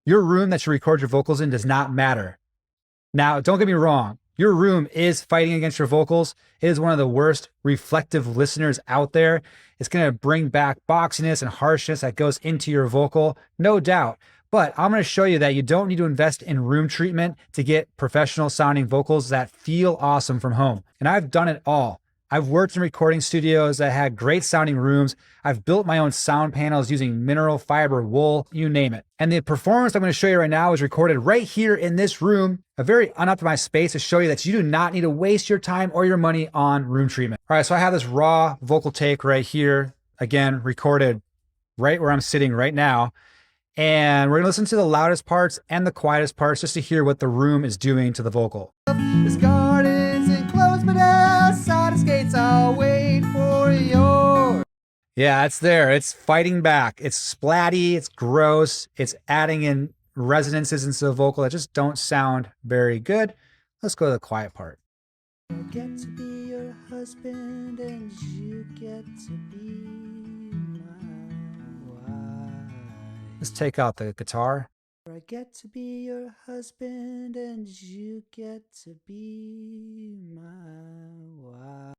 Your room that you record your vocals in does not matter. Now, don't get me wrong. Your room is fighting against your vocals. It is one of the worst reflective listeners out there. It's going to bring back boxiness and harshness that goes into your vocal, no doubt. But I'm going to show you that you don't need to invest in room treatment to get professional sounding vocals that feel awesome from home. And I've done it all. I've worked in recording studios that had great sounding rooms. I've built my own sound panels using mineral fiber wool, you name it. And the performance I'm going to show you right now is recorded right here in this room, a very unoptimized space to show you that you do not need to waste your time or your money on room treatment. All right, so I have this raw vocal take right here, again, recorded right where I'm sitting right now. And we're gonna listen to the loudest parts and the quietest parts just to hear what the room is doing to the vocal. This garden's enclosed, but outside its gates I'll wait for your... Yeah, it's there. It's fighting back. It's splatty, it's gross, it's adding in resonances into the vocal that just don't sound very good. Let's go to the quiet part. I get to be your husband and you get to be my wife. Let's take out the guitar. I get to be your husband and you get to be my wife.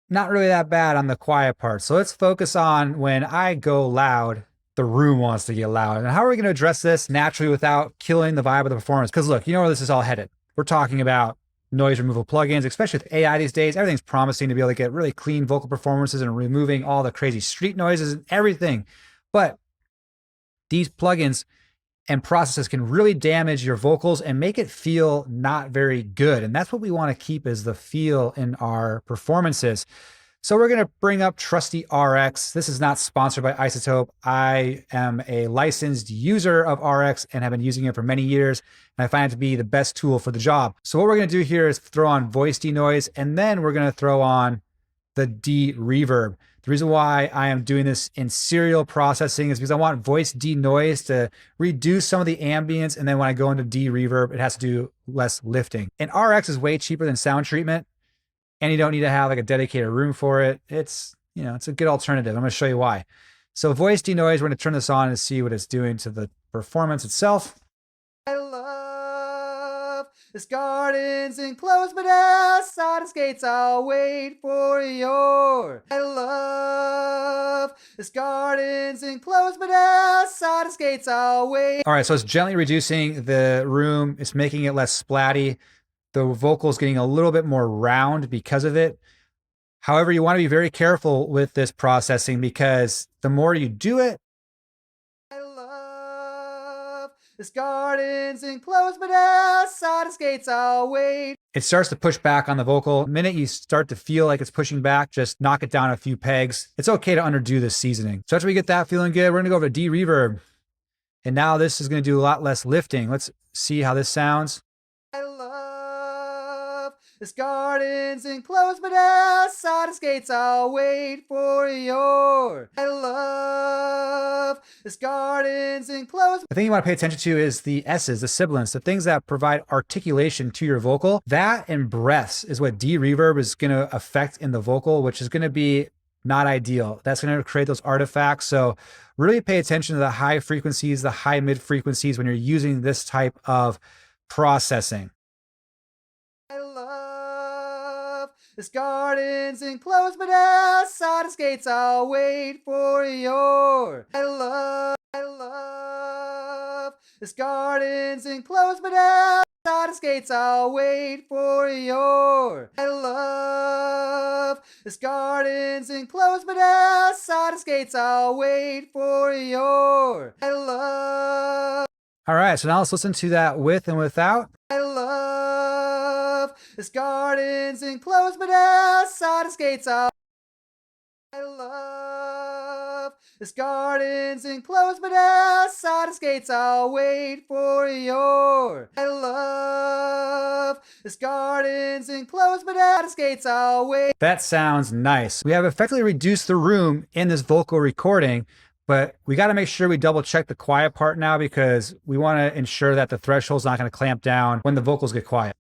Not really that bad on the quiet part. So let's focus on when I go loud, the room wants to get loud. And how are we going to address this naturally without killing the vibe of the performance? Because look, you know where this is all headed. We're talking about noise removal plugins, especially with AI these days. Everything's promising to be able to get really clean vocal performances and removing all the crazy street noises and everything. But these plugins and processes can really damage your vocals and make it feel not very good. And that's what we want to keep is the feel in our performances. So we're going to bring up trusty RX. This is not sponsored by iZotope. I am a licensed user of RX and have been using it for many years. And I find it to be the best tool for the job. So what we're going to do here is throw on voice denoise, and then we're going to throw on the De-Reverb. The reason why I am doing this in serial processing is because I want voice denoise to reduce some of the ambience. And then when I go into De-Reverb, it has to do less lifting. And RX is way cheaper than sound treatment. And you don't need to have like a dedicated room for it. It's, you know, it's a good alternative. I'm going to show you why. So voice denoise, we're going to turn this on and see what it's doing to the performance itself. I love this garden's enclosed, but outside its gates I'll wait for your... I love this garden's enclosed, but outside its gates I'll wait. All right, so it's gently reducing the room. It's making it less splatty. The vocal is getting a little bit more round because of it. However, you want to be very careful with this processing because the more you do it, I love this garden's enclosed, but outside its gates I'll wait. it starts to push back on the vocal. The minute you start to feel like it's pushing back, just knock it down a few pegs. It's okay to underdo this seasoning. So after we get that feeling good, we're going to go over to De-Reverb. And now this is going to do a lot less lifting. Let's see how this sounds. I love this garden's enclosed, but outside its gates I'll wait for your... I love this garden's enclosed. The thing you want to pay attention to is the S's, the sibilants, the things that provide articulation to your vocal. That and breaths is what De-Reverb is going to affect in the vocal, which is going to be not ideal. That's going to create those artifacts. So really pay attention to the high frequencies, the high mid frequencies when you're using this type of processing. I love this garden's enclosed, but outside its gates I'll wait for your... I love this garden's enclosed, but outside its gates I'll wait for your... I love this garden's enclosed, but outside its gates I'll wait for your... I love... All right, so now let's listen to that with and without. I love this garden's enclosed, but outside its gates I'll... I love this garden's enclosed, but outside its gates I'll wait for your... I love this garden's enclosed, but outside its gates I'll wait... That sounds nice. We have effectively reduced the room in this vocal recording, but we got to make sure we double check the quiet part now because we want to ensure that the threshold's not going to clamp down when the vocals get quiet.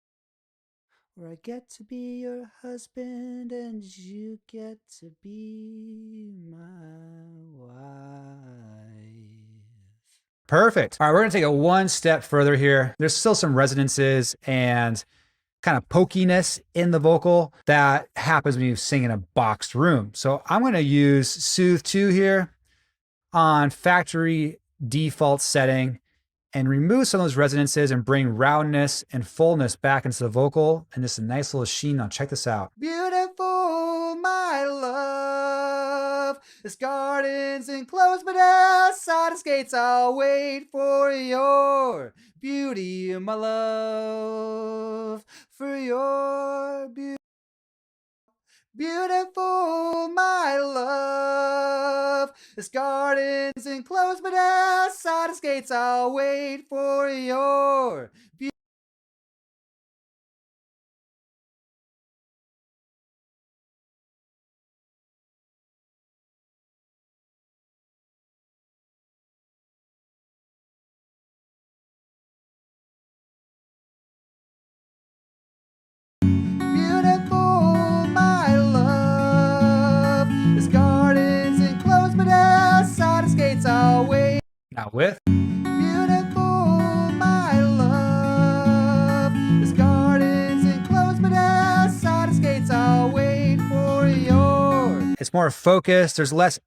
Where I get to be your husband and you get to be my wife. Perfect. All right, we're gonna take it one step further here. There's still some resonances and kind of pokiness in the vocal that happens when you sing in a boxed room. So I'm gonna use Soothe 2 here on factory default setting and remove some of those resonances and bring roundness and fullness back into the vocal and just a nice little sheen. Now check this out. Beautiful, my love. This garden's enclosed, but outside its gates I'll wait for your beauty, my love. For your beauty. Beautiful, my love. This garden's enclosed, but outside its gates I'll wait for your beauty. Beautiful, my love. This garden's enclosed, but outside its gates I'll wait. Now with. Beautiful, my love. This garden's enclosed, but outside its gates I'll wait for your. It's more focused. There's less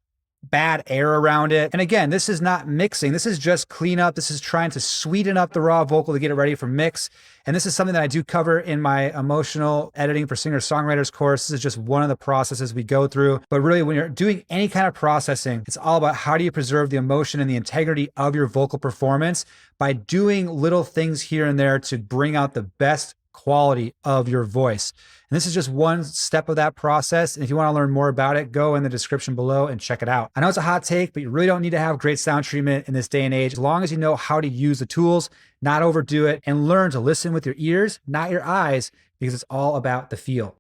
bad air around it. And again, this is not mixing. This is just cleanup. This is trying to sweeten up the raw vocal to get it ready for mix. And this is something that I do cover in my emotional editing for singer-songwriters course. This is just one of the processes we go through. But really, when you're doing any kind of processing, it's all about how do you preserve the emotion and the integrity of your vocal performance by doing little things here and there to bring out the best quality of your voice. And this is just one step of that process. And if you want to learn more about it, go in the description below and check it out. I know it's a hot take, but you really don't need to have great sound treatment in this day and age. As long as you know how to use the tools, not overdo it, and learn to listen with your ears, not your eyes, because it's all about the feel.